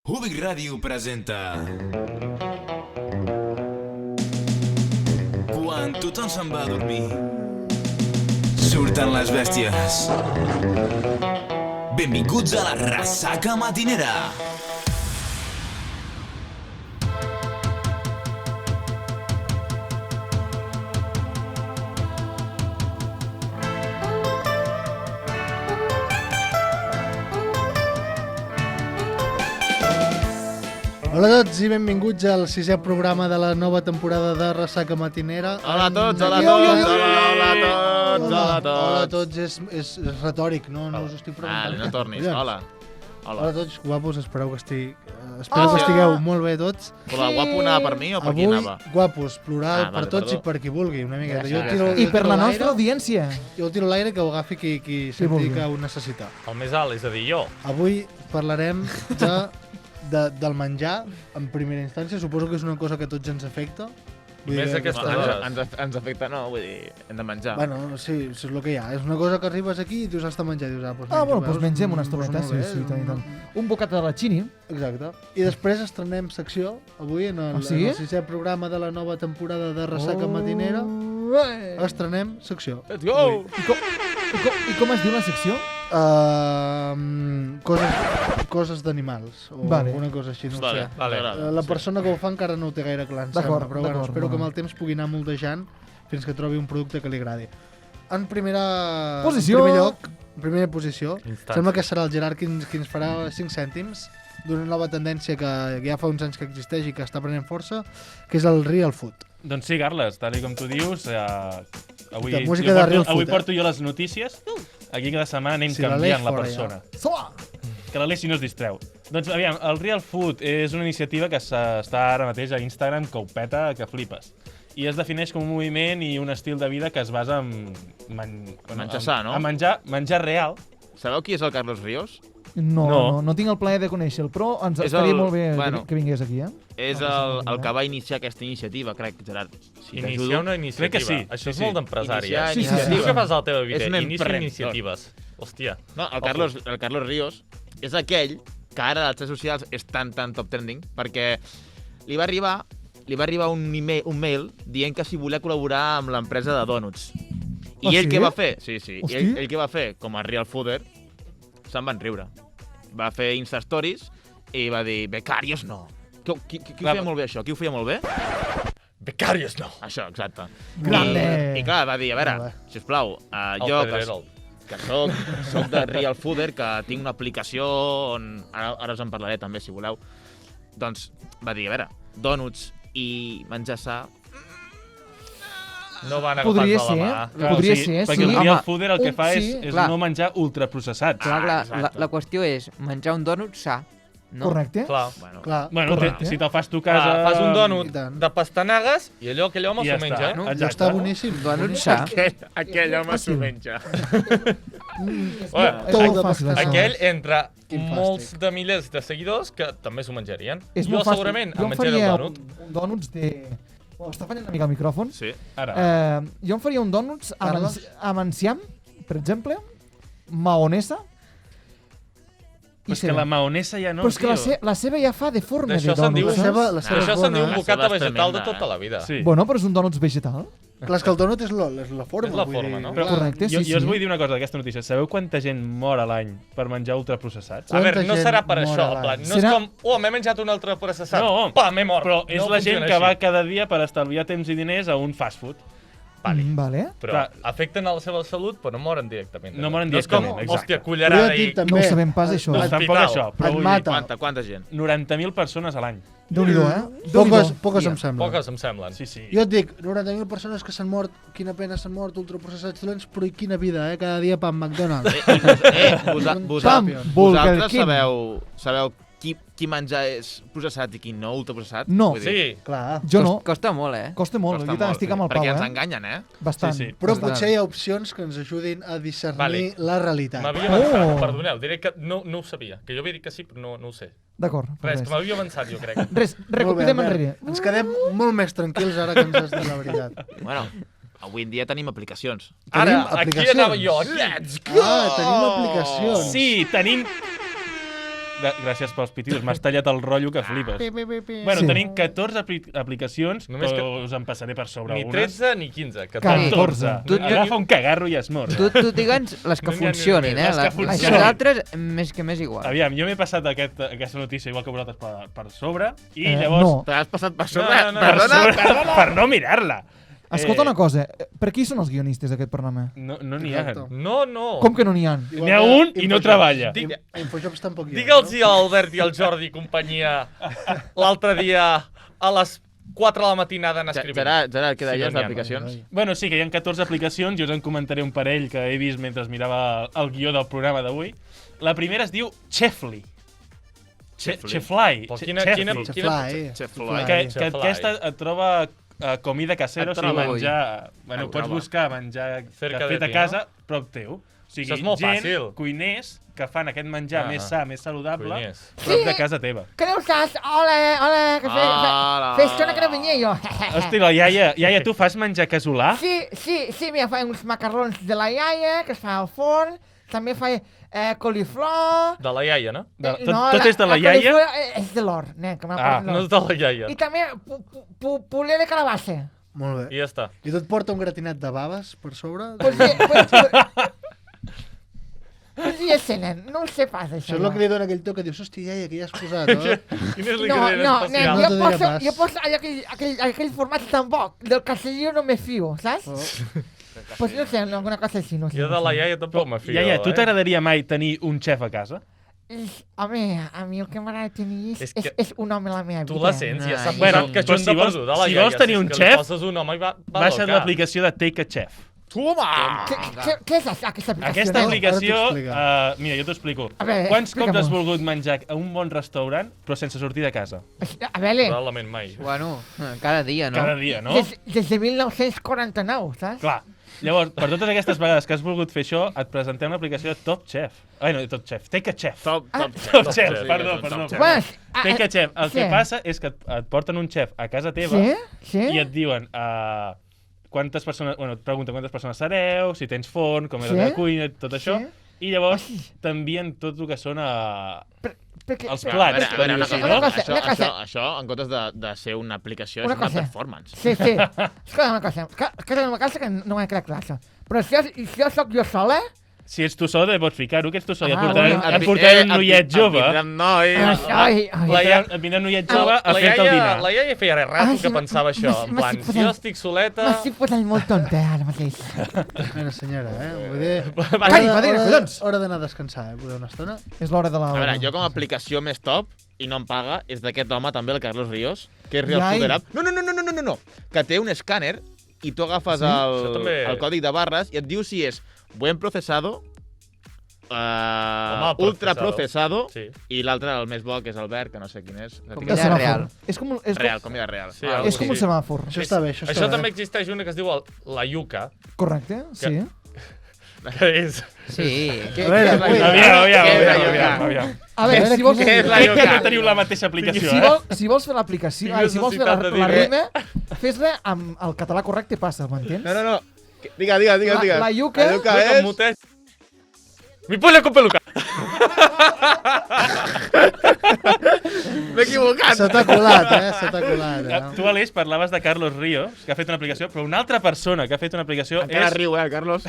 Ubik Ràdio presenta... Quan tothom se'n va a dormir, surten les bèsties. Benvinguts a la Ressaca Matinera. Hola a tots i benvinguts al sisè programa de la nova temporada de Ressaca Matinera. Hola a tots, hola a tots, hola a tots, Hola a tots, és retòric, no us ho estic preguntant. No tornis, hola. Hola a tots, guapos, espero que estigueu molt bé tots. Però el guapo anava per mi o per qui anava? Avui, guapos, plural, per tots perdó. i per qui vulgui, una miqueta. I per la nostra audiència. Jo tiro l'aire que ho agafi qui senti que ho necessita. El més alt, és a dir, jo. Avui parlarem del menjar, en primera instància. Suposo que és una cosa que a tots ens afecta. Més aquestes hores. Ens afecta, no, vull dir, hem de menjar. Bueno, sí, és el que hi ha. És una cosa que arribes aquí i dius, has de menjar. Dius, Doncs mengem una estoneta, sí, tant. Un bocat de la xini. Exacte. I després estrenem secció, avui, en el sisè programa de la nova temporada de Ressaca Matinera. Estrenem secció. Let's go! I com es diu la secció? Coses d'animals o alguna cosa així, no ho sé. La persona que ho fa encara no ho té gaire clar, em sembla, però bueno, espero que amb el temps pugui anar moldejant fins que trobi un producte que li agradi. En primera posició, sembla que serà el Gerard qui ens farà 5 cèntims d'una nova tendència que ja fa uns anys que existeix i que està prenent força, que és el real food. Doncs sí, Carles, tal com tu dius, avui porto jo les notícies. Aquí cada setmana anem canviant la persona. Que l'Aleix si no es distreu. Doncs aviam, el Real Food és una iniciativa que està ara mateix a Instagram, que ho peta, que flipes. I es defineix com un moviment i un estil de vida que es basa en... menjar sa, no? En menjar real. Sabeu qui és el Carlos Ríos? No tinc el plaer de conèixer-lo, però ens estaria molt bé que vingués aquí, És el que va iniciar aquesta iniciativa, crec, Gerard. Iniciar una iniciativa. Crec que sí. Això és molt d'empresari. Sí. Tu què fas a la teva vida? Inicia iniciatives. Hòstia. No, el Carlos Ríos és aquell que ara a les xarxes socials és tan top trending, perquè li va arribar un mail dient que si volia col·laborar amb l'empresa de Donuts. I ell què va fer? Sí. Ell què va fer? Com a real fooder, se'n van riure. Va fer Insta Stories i va dir, becarios no. Qui ho feia molt bé, això? Qui ho feia molt bé? Becarios no. Això, exacte. Grande. I clar, va dir, a veure, sisplau, jo que soc de real fooder, que tinc una aplicació on... Ara us en parlaré també, si voleu. Doncs va dir, a veure, donuts i menjar sa... No van agafar de la mà. Podria ser, sí. Perquè el real fooder el que fa és no menjar ultraprocessat. Clar, la qüestió és menjar un dònut sa. No? Correcte. Bueno, si te'l fas tu a casa... Fas un dònut de pastanagues i allò aquell home s'ho menja. No? Ja està boníssim. Dònut sa. Aquell home s'ho menja. Aquell entre molts de milers de seguidors que també s'ho menjarien. Jo segurament em menjaré el dònut. Un dònuts de... Està fallant una mica el micròfon. Sí. Jo em faria un dònuts amb enciam, per exemple, maonesa. Però és que la maonesa ja no, però és que la seva ja fa de forma de dònuts. Això se'n diu un bocata vegetal de tota la vida. Bueno, però és un dònuts vegetal. Clar, és que el dònut és la forma. És la forma, no? Correcte, sí. Jo us vull dir una cosa d'aquesta notícia. Sabeu quanta gent mor a l'any per menjar ultraprocessats? A veure, no serà per això, en plan. No és com, m'he menjat un altre processat. No, m'he mort. Però és la gent que va cada dia per estalviar temps i diners a un fast food. Vale. Però afecten a la seva salut, però no moren directament. No moren directament, és com, hòstia, cullerada i... No ho sabem pas, això. No, tampoc això. Però et mata. Quanta gent? 90.000 persones a l'any. Déu-n'hi-do, Poques em semblen. Poques em semblen. Sí. Jo et dic, 90.000 persones que s'han mort, quina pena s'han mort, ultraprocessats dolents, però i quina vida, cada dia pa McDonald's. Vosaltres sabeu qui menjar és processat i qui no, ultraprocessat? No. Sí. Clar. Jo no. Costa molt, Costa molt. Jo també estic amb el pau, Perquè ens enganyen, Bastant. Sí. Però potser hi ha opcions que ens ajudin a discernir la realitat. M'havia avançat, perdoneu, diré que no ho sabia. Que jo havia dit que sí, però no ho sé. D'acord. Res, que m'havia avançat, jo crec. Res, recopidem enrere. Ens quedem molt més tranquils ara que ens has dit la veritat. Bueno, avui en dia tenim aplicacions. Ara, aquí anava jo. Let's go! Tenim aplicacions. Sí, tenim... Gràcies pels pitidos. M'has tallat el rotllo que flipes. Bueno, tenim 14 aplicacions, però us en passaré per sobre ni algunes. 13 ni 15. 14. Agafa un cagarro i es mor. Tu digue'ns les que funcionin, Les altres, més igual. Aviam, jo m'he passat aquesta notícia igual que vosaltres per sobre, i llavors... No. Te l'has passat per sobre? Perdona! Per no mirar-la. Escolta una cosa, per qui són els guionistes d'aquest programa? No n'hi ha. No. Com que no n'hi ha? N'hi ha un i no treballa. Infojobs tampoc hi ha. Digue'ls a l'Albert i al Jordi i companyia l'altre dia a les 4 de la matinada anar escrivint. Gerard, què deies d'aplicacions? Bueno, sí, que hi ha 14 aplicacions i us en comentaré un parell que he vist mentre mirava el guió del programa d'avui. La primera es diu Chefly. Chefly. Que aquesta et troba comida casera, o sigui, menjar... Bueno, pots buscar menjar fet a casa, prop teu. O sigui, gent, cuiners, que fan aquest menjar més sa, més saludable, prop de casa teva. ¿Qué le usas? Hola, que fe estona que no venia jo. Hosti, la iaia, tu fas menjar casolà? Sí, mira, fa uns macarrons de la iaia, que es fa al forn, també fa coliflor... De la iaia, no? Tot és de la iaia? El coliflor és de l'or, nen, que m'ha parlat. No és de la iaia. I també puré de calabassa. Molt bé. I ja està. I tu et porta un gratinat de baves per sobre? Pues sí, ese, nen, no ho sé pas, això. Això és el que li dona aquell toc que dius, hòstia, iaia, que ja has posat, Quin és l'ingredient especial? No, jo poso aquell format tan bo, del castelló no me fio, saps? Pues no sé, alguna cosa així, no sé. Jo de la iaia tampoc me fio. Iaia, tu t'agradaria mai tenir un xef a casa? Home, a mi el que m'agrada tenir és un home a la meva vida. Tu la sents, ja s'ha posat que jo hem de perdut de la iaia. Si vols tenir un xef, baixa l'aplicació de Take a Chef. Toma! Què és aquesta aplicació? Aquesta aplicació... Mira, jo t'ho explico. Quants cops has volgut menjar a un bon restaurant però sense sortir de casa? A veure... Probablement mai. Bueno, cada dia, no? Cada dia, no? Des de 1949, saps? Clar. Llavors, per totes aquestes vegades que has volgut fer això, et presentem una aplicació de Top Chef. Ai, no, Top Chef. Take a Chef. Top Chef, perdó. Take a Chef. El que passa és que et porten un xef a casa teva i et diuen... quantes persones, bueno, et pregunta quantes persones sereu, si tens forn, com és la cuina, tot això, i llavors t'envien tot el que són els plats. A veure, això, en comptes de ser una aplicació, és una performance. Sí. Escolta una cosa, que no m'ha quedat clar, això. Però si jo soc jo sola... Si ets tu sol, pots ficar-ho, que ets tu sol. Et portarem un noiet jove. Et vindrà un noiet jove a fer-te el dinar. La iaia feia res rato que pensava això. En plan, si jo estic soleta... M'estic posant molt tonta ara mateix. Bueno, senyora, vull dir... collons! Hora d'anar a descansar, poder una estona. És l'hora de la... A veure, jo com a aplicació més top, i no em paga, és d'aquest home també, el Carlos Ríos, que és Real Food App. No, que té un escàner i tu agafes el còdic de barres i et diu si és buen procesado, ultra procesado, i l'altre, el més bo, que és el verd, que no sé quin és. Comida real. Comida real. És com un semàfor. Això està bé, Això també existeix una que es diu la Yuca. Correcte, sí. Que és... Sí. Aviam. A veure, si vols... Què és la Yuca? No teniu la mateixa aplicació, Si vols fer l'aplicació, si vols fer la rima, fes-la amb el català correcte i passa, m'entens? No. Digues. La Yuca és... Mi polla con peluca! M'he equivocat. Se t'ha colat. Tu, Aleix, parlaves de Carlos Ríos, que ha fet una aplicació, però una altra persona que ha fet una aplicació Encara riu, Carlos.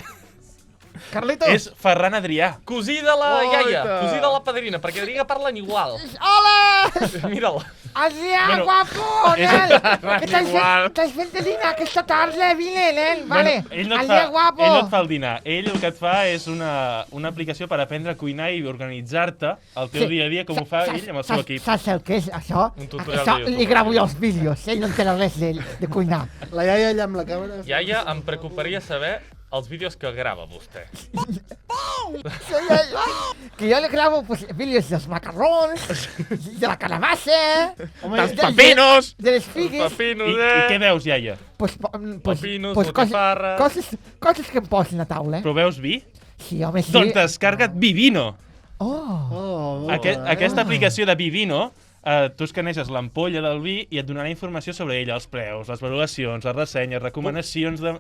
Carlitos. És Ferran Adrià. Cosí de la iaia, cosí de la padrina, perquè diria que parlen igual. Hola! Mira'l. Adrià, guapo, nen! T'has fet el dinar aquesta tarda, vine, nen, vale. Adrià, guapo. Ell no et fa el dinar. Ell el que et fa és una aplicació per aprendre a cuinar i organitzar-te el teu dia a dia, com ho fa ell amb el seu equip. Saps el que és, això? Un tutorial de YouTube. Li gravo jo els vídeos, ell no entén res de cuinar. La iaia allà amb la càmera... Iaia, em preocuparia saber els vídeos que grava vostè. Que jo li gravo vídeos dels macarrons, de la calabassa, dels pepinos, de les figues. I què veus, iaia? Pepinos, botifarra... Coses que em posin a taula. Però veus vi? Sí, home, sí. Doncs descarrega't Vivino. Oh. Aquesta aplicació de Vivino tu escaneixes l'ampolla del vi i et donarà informació sobre ella, els preus, les valoracions, les ressenyes, recomanacions de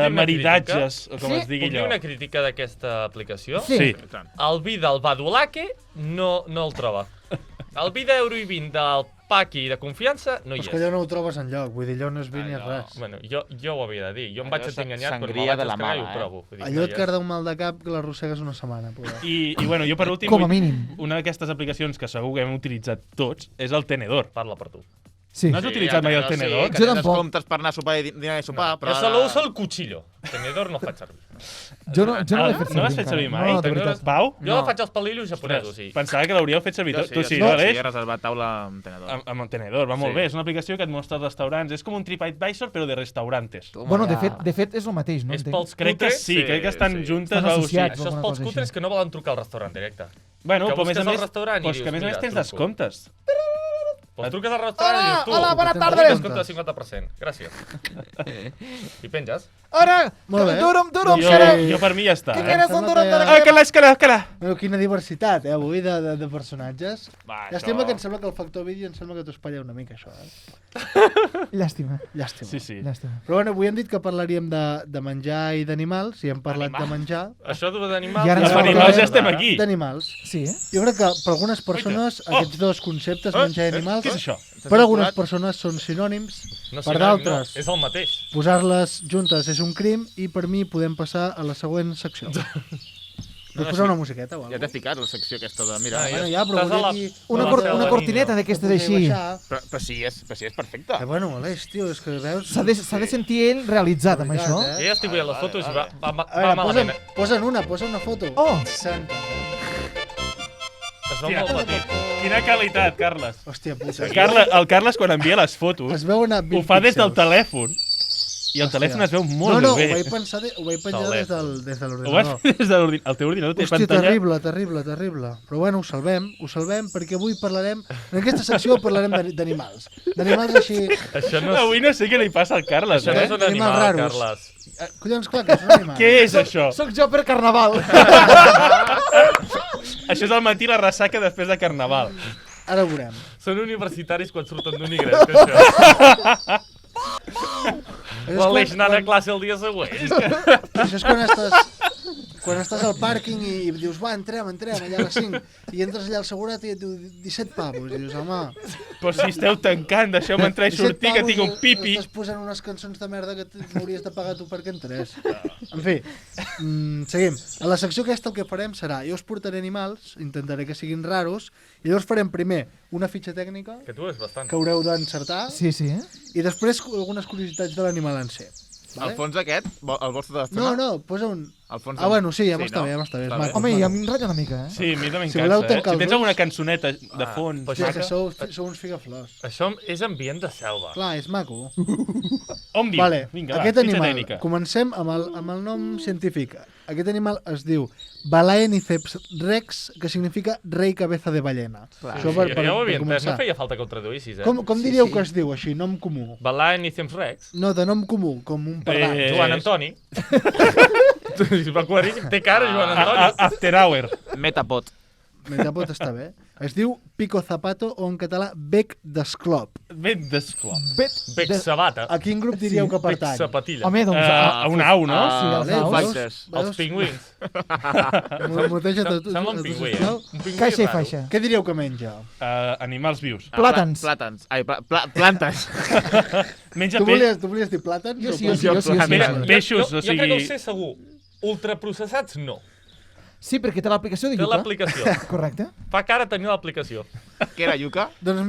maridatges, o com es digui allò. Puc dir una crítica d'aquesta aplicació? Sí. El vi del Badulaque no el troba. El vi d'euro i 20 del Paqui de confiança no hi és. Però és que allò no ho trobes enlloc, vull dir, allò no és vi ni res. Bueno, jo ho havia de dir. Jo em vaig sentir enganyat, però sangria de la i ho mala, trobo. Allò et carda un mal de cap que l'arrossegues una setmana. I bueno, jo per últim, Com a mínim. una d'aquestes aplicacions que segur que hem utilitzat tots és el Tenedor. Parla per tu. Sí. No has utilitzat mai el Tenedor? Sí, que tens comptes per anar a sopar i dinar i sopar, però... Jo solo uso el cuchillo. Tenedor no faig servir. Jo no l'he fet servir. No l'has fet servir mai? No, de veritat. Pau? Jo faig els palillos japonesos, sí. Pensava que l'hauríeu fet servir. Tu sí, no, Aleix? Sí, he reservat taula amb Tenedor. Amb el Tenedor, va molt bé. És una aplicació que et mostra els restaurants. És com un TripAdvisor, però de restaurantes. Bueno, de fet és el mateix, no? És pels Crec que cutres? sí, crec que estan juntes. Estan associats. Això és pels cutres que no volen trucar al restaurant directe. Bueno, que però a més a busques més, al restaurant i dius, que a més mira, tens truco. descomptes. Pues truques al restaurant i dius tu. Hola, bona tarda. tarda. Descompte del 50%. Gràcies. I penges. Ahora, Molt bé. durum, Jo per mi ja està. ¿Qué Eh? quieres un durum de la Cala. Bueno, quina diversitat, avui, de personatges. Va, Llàstima això- que em sembla que el factor vídeo em sembla que t'ho espatlla una mica, això, Llàstima. Llàstima. Sí. Llàstima. Però bueno, avui hem dit que parlaríem de menjar i d'animals, i hem parlat de menjar. Això d'animals... I ara ens Els toca- animals ja estem aquí. D'animals. Sí, eh? Jo crec que per algunes persones aquests dos conceptes, menjar i animals, Què és això? per algunes persones són sinònims, No, per sinònim, d'altres no, és el mateix. posar-les juntes és un crim i per mi podem passar a la següent secció. Vull posar una musiqueta o Ja alguna t'he ficat la secció aquesta de... Mira, Bueno, ja, però Estàs vull a la- dir aquí... Una cortineta d'aquestes així. però sí, és perfecte. Bueno, Aleix, tio, és que veus... S'ha de sentir ell realitzat amb això. Jo ja estic veient les fotos i va A veure, malament. posa una foto. Oh! Santa. Es veu molt petit. Quina qualitat, Carles. Hòstia puta. El Carles, quan envia les fotos, Es veu anar ho fa des del telèfon. I el telèfon es veu molt No, bé. ho vaig penjar des de Ho vas l'ordinador. fer des de l'ordinador. El teu ordinador té Hòstia, pantalla... terrible. Però bueno, ho salvem perquè avui parlarem... En aquesta secció parlarem d'animals. D'animals així... Això no Avui no sé què li passa al Carles, Això no és un Animals animal, raros. Carles. Collons, clar que és un animal. Què és això? Soc jo per Carnaval. Això és al matí la ressaca després de Carnaval. Ara ho veurem. Són universitaris quan surten d'un igret, això. L'Aleix anant a classe el dia següent. Això és quan estàs al pàrquing i dius, va, entrem, allà a les 5, i entres allà al segurat i et diu 17 pavos, i dius, home... Però si esteu tancant, deixeu-me entrar i 17 sortir, que pavos, tinc un pipi. Estàs posant unes cançons de merda que m'hauries de pagar tu perquè entres. En fi, seguim. A la secció aquesta el que farem serà, jo us portaré animals, intentaré que siguin raros, i llavors farem primer una fitxa tècnica, Que tu és bastant. que haureu d'encertar, Sí, sí, eh? i després algunes curiositats de l'animal en si. El fons aquest, el vols d'estrenar? No, posa un... El fons bueno, sí, ja Sí, m'està no? bé, ja m'està bé. és Està maco, Home, és i a maco. mi em ratlla una mica, eh? Sí, a mi també Si voleu m'encanta, tancar Si els tens ulls- alguna cançoneta de fons... però Sí, és això- que sou uns figaflors. Això és ambient de selva. Clar, és maco. On viu? Vale, Vinga, aquest va, fitxa animal, tècnica. comencem amb el nom científic. Aquest animal es diu Balaeniceps rex, que significa rei cabeza de ballena. Això Ja ho havia entès, començar. no feia falta que ho traduïssis, eh? Com diríeu que es diu així, nom comú? Balaeniceps rex. No, de nom comú, com un parlant. Joan Antoni. Va claríssim, té cara Joan Antoni. After Hour. Metapod. Ja pot estar bé. Es diu pico zapato o en català bec d'esclop. Ben d'esclop. Bec sabata. A quin grup diríeu que Bec pertany? sapatilla. Home, doncs... A una au, no? Sí, els aus. Flaixes. Els pingüins. Muteja tot. Sembla un pingüí, eh? Un pingüí Caixa i raro. faixa. Què diríeu que menja? Animals vius. Plàtans. Plàtans. Ai, plantes. Menja Tu peix. volies dir plàtans? Jo o sí, plàtans? Mira, peixos, jo o crec que ho sigui... sé segur. Ultraprocessats, no. Sí, perquè té l'aplicació de Té Yuka. l'aplicació. Correcte. Fa cara tenir l'aplicació. Què era, Yuka? Doncs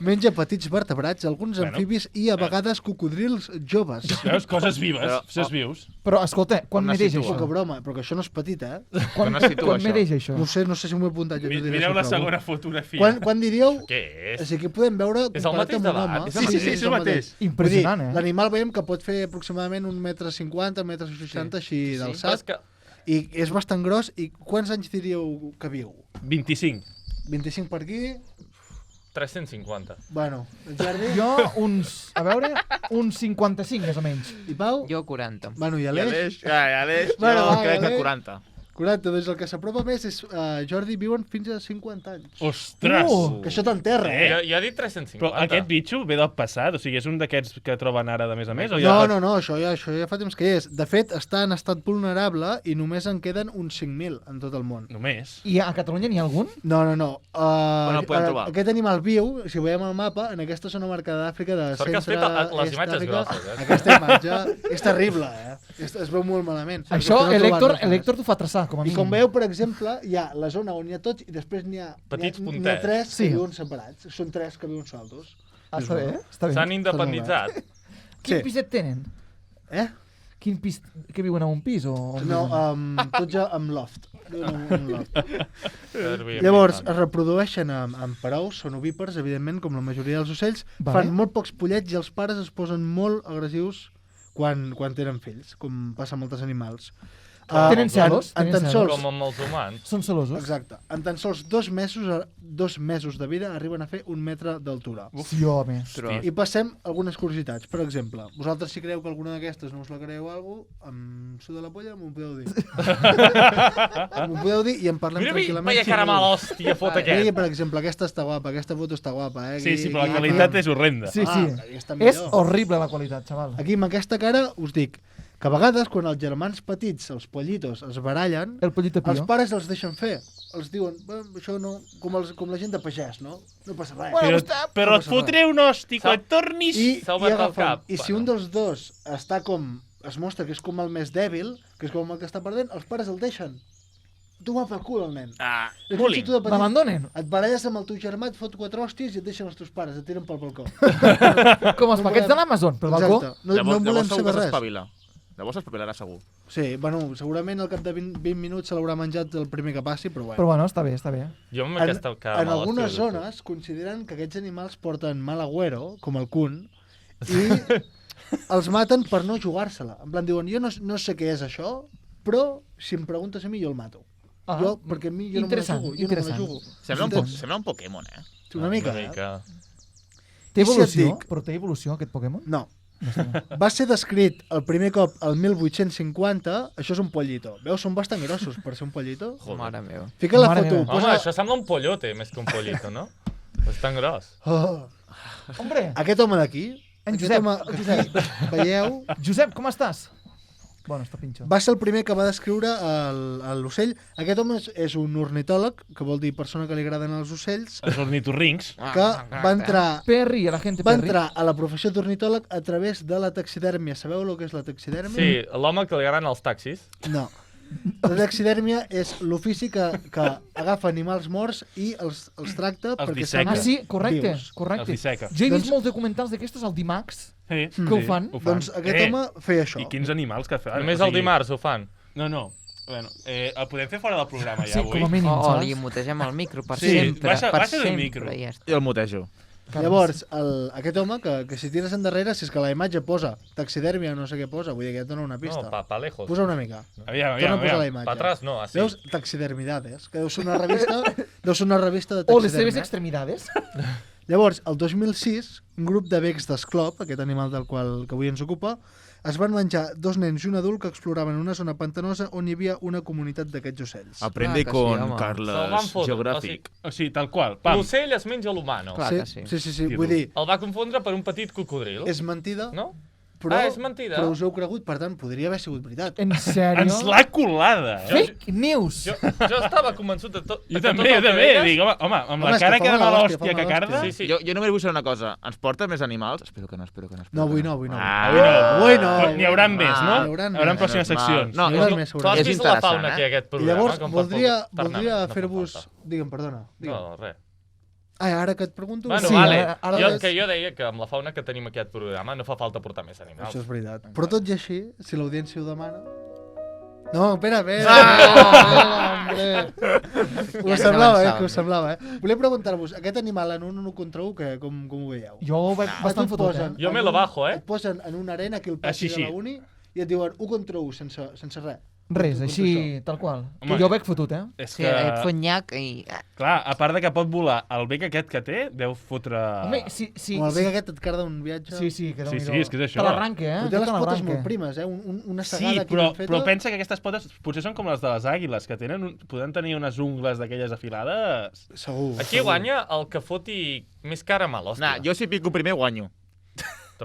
menja petits vertebrats, alguns amfibis i a vegades cocodrils joves. Veus? Coses vives, Però- éssers vius. Però, escolta, quan On medeix es això? situa? Poca broma, però que això no és petit, eh? Quan, On es situa, quan això? medeix això? No sé si m'ho he apuntat. Jo t'ho diré Mireu si la trobo. segona fotografia. Quan diríeu... Què és? O sigui, aquí podem veure... És el comparat mateix amb un debat, home. és el mateix. és el mateix. Impressionant, Vull dir, eh? l'animal veiem que pot fer aproximadament 1,50 m, 1,60 m, així Però és d'alçat. que... I és bastant gros. I quants anys diríeu que viu? 25. 25 per aquí? 350. Bueno, el Jordi? Jo, a veure, uns 55, més o menys. I Pau? Jo 40. Bueno, i I Aleix? Aleix? Ja, Aleix. Bueno, Jo va, crec que Aleix. 40. Correcte, doncs el que s'apropa més és Jordi, viuen fins a 50 anys. Ostres! Que això t'enterra, Jo he dit 350. Però aquest bitxo ve del passat? O sigui, és un d'aquests que troben ara de més a més? O No, això ja fa temps que hi és. De fet, està en estat vulnerable i només en queden uns 5.000 en tot el món. Només? I a Catalunya n'hi ha algun? No. el podem trobar? Aquest animal viu, si ho veiem al mapa, en aquesta zona marcada d'Àfrica, de Sort que has fet les imatges grosses, Aquesta imatge és terrible, es veu molt malament. Això, l'Héctor t'ho fa traçar, com a I mínim. com veieu, per exemple, hi ha la zona on hi ha tots i després n'hi ha petits n'hi ha puntets. 3 que viuen separats. Són 3 que viuen soltos. Està bé, està bé. S'han independitzat. Quin piset tenen? Quin pis... Que viuen en un pis o...? No, tots amb loft. Llavors, es reprodueixen amb parous, són ovípars, evidentment, com la majoria dels ocells, fan molt pocs pollets i els pares es posen molt agressius quan tenen fills, com passa amb molts animals. Tenen celos? Com amb els humans. Són celosos? Exacte. En tan sols 2 mesos de vida arriben a fer 1 metre d'altura. Sí, home. I passem algunes curiositats. Per exemple, vosaltres si creu que alguna d'aquestes no us la creeu alguna cosa, em suda la polla, m'ho podeu dir. M'ho podeu dir i en parlem tranquil·lament. Vaya cara mala, hòstia, fot aquest. Per exemple, aquesta està guapa, aquesta foto està guapa. Sí, però la qualitat és horrenda. Sí. És horrible la qualitat, xaval. Aquí, amb aquesta cara, us dic que a vegades, quan els germans petits, els pollitos, es barallen, els pares els deixen fer. Els diuen, això no... Com la gent de pagès, no? No passa res. Però et fotré un hosti quan tornis... I si un dels dos està com... Es mostra que és com el més dèbil, que és com el que està perdent, els pares el deixen. Tu va pel cul, el nen. M'abandonen. Et baralles amb el teu germà, et fot 4 hòsties i et deixen els teus pares, et tiren pel balcó. Com els paquets de l'Amazon, pel balcó. No volem saber res. Llavors s'espavilarà segur. Sí, bueno, segurament al cap de 20 minuts se l'haurà menjat el primer que passi, però bueno. Però bueno, està bé, està bé. Jo amb aquesta cara... En algunes zones consideren que aquests animals porten mal agüero, com el cun, i els maten per no jugar-se-la. En plan, diuen, jo no sé què és això, però si em preguntes a mi, jo el mato. Perquè a mi jo no me la jugo. Sembla un Pokémon, Una mica. Té evolució? Però té evolució, aquest Pokémon? No. Va ser descrit el primer cop el 1850, això és un pollito. Veus, són bastant grossos per ser un pollito. Mare meva. Fica la foto. Home, això sembla un pollote més que un pollito, no? És tan gros. Hombre! Aquest home d'aquí, Josep, veieu? Josep, com estàs? Bueno, està pinxo. Va ser el primer que va descriure l'ocell. Aquest home és un ornitòleg, que vol dir persona que li agraden els ocells. Els ornitorrincs. Que va entrar a la professió d'ornitòleg a través de la taxidèrmia. Sabeu el que és la taxidèrmia? Sí, l'home que li agraden els taxis. No. La taxidèrmia és l'ofici que agafa animals morts i els tracta perquè són vius. Ah, sí, correcte. Els disseca. Jo he vist molts documentals d'aquestos al Dimax que ho fan. Doncs aquest home feia això. I quins animals que fan? Només el dimarts ho fan. No. Bueno, el podem fer fora del programa ja avui? Sí, com a mínim, saps? Li mutegem el micro per sempre. Baixa del micro. Jo el mutejo. Llavors, aquest home, que si tires endarrere, si és que la imatge posa taxidèrmia o no sé què posa, vull dir que et dona una pista. No, pa lejos. Posa una mica. Aviam. Torna a posar la imatge. Pa atrás, no, así. Veus? Taxidermidades, que deu ser una revista de taxidèrmia. O les seves extremidades. Llavors, el 2006, un grup de becs d'esclop, aquest animal del qual que avui ens ocupa, es van menjar 2 nens i un adult que exploraven una zona pantanosa on hi havia una comunitat d'aquests ocells. Aprende con Carles Geogràfic. O sigui, tal qual. L'ocell es menja l'humano. Sí, vull dir... El va confondre per un petit cocodril. És mentida. No? És mentida. Però us heu cregut, per tant, podria haver sigut veritat. En sèrio? Ens l'ha colada. Fake news. Jo estava convençut de tot. Jo també, dic, home, amb la cara que demà l'hòstia que carda... Jo només vull saber una cosa. Ens porta més animals? Espero que no. No, avui no. Avui no. N'hi haurà més, no? Hi haurà pròximes seccions. No, tu has vist la fauna que hi ha aquest programa? Llavors, voldria fer-vos... Digue'm, perdona. No, res. Ara que et pregunto... Bueno, vale. Jo deia que amb la fauna que tenim aquí al programa no fa falta portar més animals. Això és veritat. Però tot i així, si l'audiència ho demana... No, espera. Ho semblava, Volia preguntar-vos, aquest animal en un 1 contra 1, com ho veieu? Jo bastant fotut, Jo me la bajo, Et posen en una arena que el passi de la uni i et diuen 1 contra 1, sense res. Res, així, tal qual. Jo ho veig fotut, Sí, et fonyac i... Clar, a part de que pot volar, el bec aquest que té deu fotre... Home, o el bec aquest et carda un viatge... Sí, que sí, és que és això. Te l'arranque, Però té les potes molt primes, una segada aquí ben feta... Sí, però pensa que aquestes potes potser són com les de les àguiles, que poden tenir unes ungles d'aquelles afilades... Segur. Aquí guanya el que foti més cara mal, hòstia. Jo si pico primer guanyo.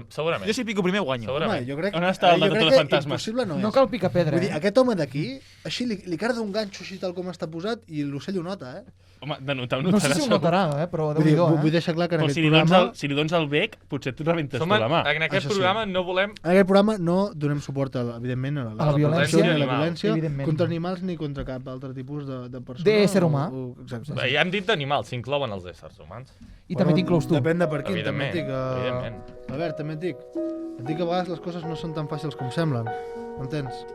Segurament. Jo si pico primer guanyo. Home, jo crec, on està el detector de fantasmes? Impossible no és. No cal picar pedra. Vull dir, aquest home d'aquí, així li carda un ganxo així tal com està posat i l'ocell ho nota, Home, de notar ho notarà. No sé si ho notarà, però Déu-n'hi-do, Vull deixar clar que en aquest programa... Si li dones el bec, potser tu rebentes tu la mà. En aquest programa no volem... En aquest programa no donem suport, evidentment, a la violència contra animals ni contra cap altre tipus de persona. D'ésser humà. Ja hem dit d'animals, s'inclouen els éssers humans. I també t'inclous tu. Depèn de per quin, també et dic. Evidentment. Albert, també et dic. Et dic que a vegades les coses no són tan fàcils com semblen. M'entens?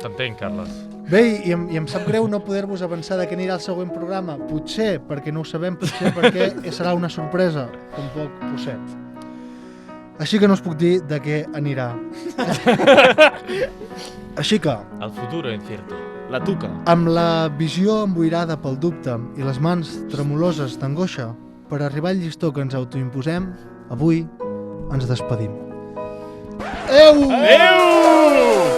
T'entenc, Carles. Bé, i em sap greu no poder-vos avançar de què anirà el següent programa. Potser perquè no ho sabem, potser perquè serà una sorpresa, un poc posset. Així que no us puc dir de què anirà. Així que... El futuro incierto. La tuca. Amb la visió emboirada pel dubte i les mans tremoloses d'angoixa, per arribar al llistó que ens autoimposem, avui ens despedim. Adéu! Adéu!